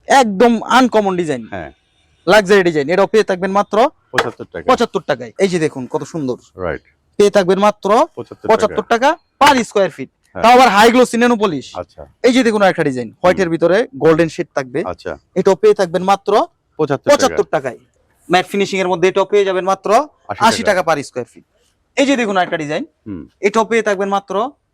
একদম uncommon design, হ্যাঁ luxury design. এটাও পেয়ে থাকবেন মাত্র 75 টাকা। 75 টাকায়। এই যে দেখুন কত সুন্দর, রাইট, পেয়ে থাকবেন মাত্র 75 টাকা পার স্কয়ার ফিট। হ্যাঁ। তাও আবার হাই গ্লোসি ন্যানো পলিশ। আচ্ছা এই যে দেখুন একটা ডিজাইন, হোয়াইটের ভিতরে গোল্ডেন শেড থাকবে। আচ্ছা, এটাও পেয়ে থাকবেন মাত্র 75 টাকা। টাকায়। ম্যাট ফিনিশিং এর মধ্যে এটাও পেয়ে যাবেন মাত্র 80 টাকা পার স্কয়ার ফিট। এই যে দেখুন একটা ডিজাইন, এটাও পেয়ে থাকবেন মাত্র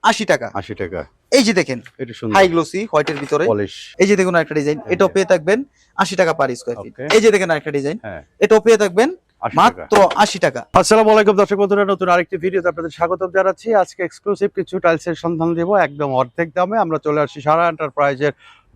80 টাকা। 80 টাকা। এই যে দেখেন এটা সুন্দর হাই গ্লোসি হোয়াইটের ভিতরে পলিশ। এই যে দেখুন একটা ডিজাইন, এটাও পেয়ে থাকবেন 80 টাকা পার স্কয়ার ফিট। Okay. এই যে দেখেন একটা ডিজাইন, হ্যাঁ এটাও পেয়ে থাকবেন 80 টাকা। মাত্র 80 টাকা। আসসালামু আলাইকুম দর্শক বন্ধুরা, নতুন আরেকটি ভিডিওতে আপনাদের স্বাগত জানাচ্ছি। আজকে এক্সক্লুসিভ কিছু টাইলসের সন্ধান দেব একদম অর্ধেক দামে। আমরা চলে আসছি সারা এন্টারপ্রাইজের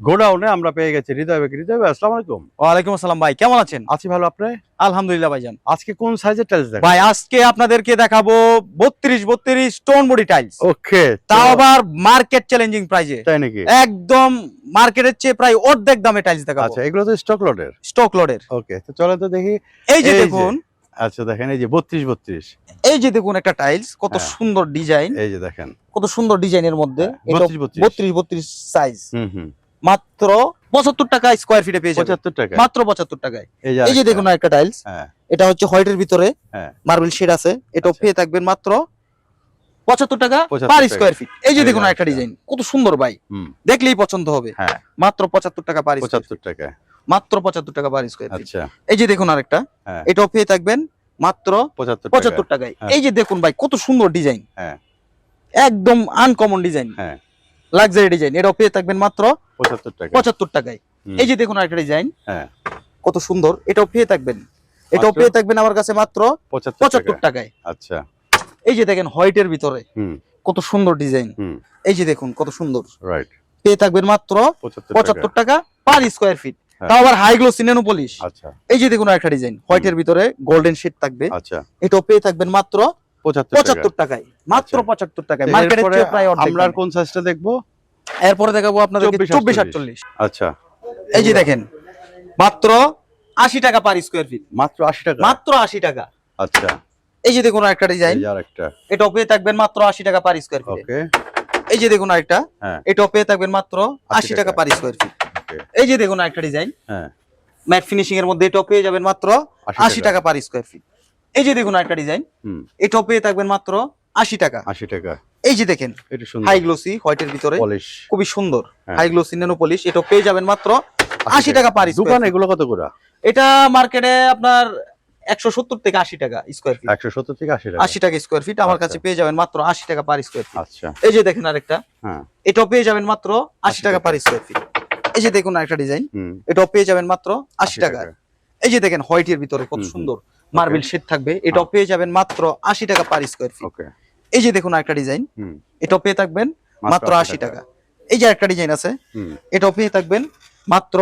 গোডাউনে। আমরা পেয়ে গেছি হৃদয় ভাই। হৃদয় ভাই আসসালামু আলাইকুম। ওয়ালাইকুম আসসালাম ভাই, কেমন আছেন? আছি ভালো, আপনি? আলহামদুলিল্লাহ ভাইজান। আজকে কোন সাইজের টাইলস দেখেন? ভাই আজকে আপনাদেরকে দেখাবো 32 স্টোন বডি টাইলস, ওকে, তাও আবার মার্কেট চ্যালেঞ্জিং প্রাইজে। তাই নাকি? একদম মার্কেটের চেয়ে প্রায় অর্ধেক দামে টাইলস দেখাবো। আচ্ছা, এগুলো তো স্টক লটের? স্টক লটের। ওকে, তো চলেন তো দেখি। এই যে দেখুন, আচ্ছা দেখেন, এই যে 32 এই যে দেখুন একটা টাইলস, কত হ্যাঁ। সুন্দর ডিজাইন, এই যে দেখেন কত সুন্দর ডিজাইনের মধ্যে। এটা 32 সাইজ, মাত্র 75 টাকা স্কয়ার ফিটে পেয়ে যাবেন। 75 টাকা মাত্র 75 টাকায়। এই যে দেখুন আরেকটা। একটা টাইলস, হ্যাঁ এটা হচ্ছে হোয়াইটের ভিতরে হ্যাঁ মার্বেল শেড আছে। এটাও আচ্ছা। পেয়ে থাকবেন মাত্র 75 টাকা 75 পার টাকা। Square feet. এই যে এই দেখুন একটা আরেকটা। ডিজাইন, কত সুন্দর ভাই, হুম দেখলেই পছন্দ হবে। হ্যাঁ মাত্র 75 টাকা পার স্কয়ার ফিট। 75 টাকা। মাত্র 75 টাকা পার স্কয়ার ফিট। আচ্ছা এই যে দেখুন আরেকটা, হ্যাঁ এটাও পেয়ে থাকবেন মাত্র 75 টাকায়। হ্যাঁ। এই যে দেখুন ভাই কত সুন্দর ডিজাইন, হ্যাঁ একদম আনকমন ডিজাইন, হ্যাঁ লাক্সারি ডিজাইন। এটাও পেয়ে থাকবেন মাত্র 75 টাকা। 75 টাকায়। হুম। এই যে দেখুন আরেকটা ডিজাইন, হ্যাঁ কত সুন্দর, এটাও পেয়ে থাকবেন। এটাও মাত্র? পেয়ে থাকবেন আমার কাছে মাত্র 75 টাকা। টাকায়। আচ্ছা এই যে দেখেন হোয়াইটের ভিতরে হুম কত সুন্দর ডিজাইন। হুম এই যে দেখুন কত সুন্দর, রাইট। পেয়ে থাকবেন মাত্র 75 টাকা পার স্কয়ার ফিট। হ্যাঁ। তাও আবার হাই গ্লোসি ন্যানো পলিশ। আচ্ছা এই যে দেখুন একটা ডিজাইন, হোয়াইটের ভিতরে গোল্ডেন শেড থাকবে। আচ্ছা এটাও পেয়ে থাকবেন মাত্র 75 টাকা। 75 টাকায়। মাত্র আচ্ছা। 75 টাকায়, তো মার্কেটের এরপরে চেয়ে প্রায় অর্ধেক আমরা আর দামে। কোন সাইজটা দেখবো? এরপরে দেখাবো আপনাদেরকে 24 24-48। আচ্ছা, এই যে দেখেন মাত্র 80 টাকা পার স্কয়ার ফিট। মাত্র 80 টাকা। মাত্র 80 টাকা। আচ্ছা, এই যে দেখুন একটা ডিজাইন, এই যে আরেকটা। এটাও পেয়ে থাকবেন মাত্র 80 টাকা পার স্কয়ার ফিট। ওকে এই যে দেখুন আরেকটা, হ্যাঁ এটাও পেয়ে থাকবেন মাত্র 80 টাকা টাকা। Per square feet. ওকে এই যে দেখুন একটা ডিজাইন, হ্যাঁ ম্যাট ফিনিশিং এর মধ্যে এটাও পেয়ে যাবেন মাত্র 80 টাকা পার স্কয়ার ফিট। এই যে দেখুন একটা ডিজাইন, হুম এটাও পেয়ে থাকবেন মাত্র 80 টাকা। 80 টাকা। এই যে দেখেন এটা সুন্দর হাই গ্লোসি হোয়াইটের ভিতরে পলিশ। খুবই সুন্দর হ্যাঁ। High glossy nano polish. এটাও পেয়ে যাবেন মাত্র 80 টাকা পার স্কয়ার দোকান ফিট। এগুলো কত করে? এটা মার্কেটে আপনার 170 থেকে 80 টাকা স্কয়ার ফিট। 170 থেকে 80 টাকা। 80 টাকা স্কয়ার ফিট আমার আচ্ছা। কাছে পেয়ে যাবেন মাত্র 80 টাকা পার স্কয়ার ফিট। আচ্ছা এই যে দেখেন আরেকটা, হ্যাঁ এটাও পেয়ে যাবেন মাত্র 80 টাকা পার স্কয়ার ফিট। এই যে দেখুন আরেকটা ডিজাইন, হুম এটাও পেয়ে যাবেন মাত্র 80 টাকা। এই যে দেখেন হোয়াইটের ভিতরে কত হুম, সুন্দর মার্বেল শেড থাকবে। এটাও পেয়ে যাবেন মাত্র 80 টাকা পার স্কয়ার ফিট। ওকে এই যে দেখুন আরেকটা ডিজাইন, হুম এটাও পেয়ে থাকবেন মাত্র 80 টাকা। এই যে একটা ডিজাইন আছে, হুম এটাও পেয়ে থাকবেন মাত্র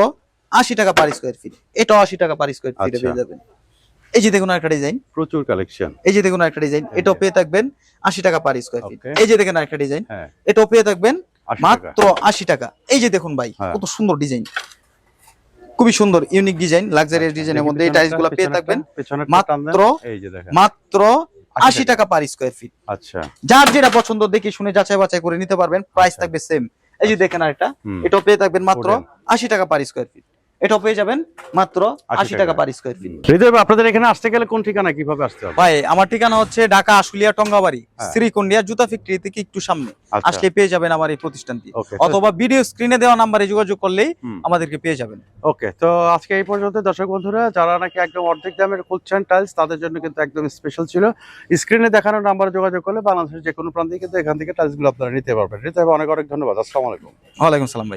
80 টাকা পার স্কয়ার ফিট। এটাও 80 টাকা পার স্কয়ার ফিটে আচ্ছা। পেয়ে যাবেন। এই যে দেখুন একটা ডিজাইন, প্রচুর কালেকশন। এই যে দেখুন একটা ডিজাইন, এটাও পেয়ে থাকবেন 80 টাকা পার স্কয়ার ফিট। Okay. এই যে দেখেন একটা ডিজাইন, হ্যাঁ এটাও পেয়ে থাকবেন 80 টাকা। মাত্র 80 টাকা। এই যে দেখুন ভাই হ্যাঁ। কত সুন্দর ডিজাইন, খুবই সুন্দর ইউনিক ডিজাইন, লাক্সারিয়াস ডিজাইনের মধ্যে এই টাইলস গুলো পেয়ে থাকবেন মাত্র এই যে দেখেন মাত্র 80 টাকা পার স্কয়ার ফিট। আচ্ছা যার যেটা পছন্দ দেখে শুনে যাচাই বাছাই করে নিতে পারবেন, প্রাইস আচ্ছা। থাকবে সেম। এই যে দেখেন আরেকটা, হুম। এটাও পেয়ে থাকবেন মাত্র ওরেন। 80 টাকা পার স্কয়ার ফিট। এটাও পেয়ে যাবেন মাত্র 80 টাকা টাকা। Per square feet. হৃদয় ভাই, আপনাদের এখানে আসতে গেলে কোন ঠিকানা, কিভাবে আসতে হবে? ভাই আমার ঠিকানা হচ্ছে ঢাকা আশুলিয়া টঙ্গাবাড়ি হ্যাঁ। শ্রীকুন্ডিয়া জুতা ফ্যাক্টরি থেকে একটু সামনে আচ্ছা। আসলে পেয়ে যাবেন আমার এই প্রতিষ্ঠানটি। Okay, অথবা ভিডিও স্ক্রিনে দেওয়া নাম্বারে যোগাযোগ করলেই হুম। আমাদেরকে পেয়ে যাবেন। ওকে, তো আজকে এই পর্যন্ত দর্শক বন্ধুরা, যারা নাকি একদম অর্ধেক দামের খুঁজছেন টাইলস, তাদের জন্য কিন্তু একদম স্পেশাল ছিল। স্ক্রিনে দেখানো নাম্বারে যোগাযোগ করলে বাংলাদেশের যে কোনো প্রান্তে কিন্তু এখান থেকে টাইলস গুলো আপনারা নিতে পারবেন। হৃদয় ভাই, অনেক অনেক ধন্যবাদ। আসসালামু আলাইকুম। ওয়ালাইকুম সালাম ভাই।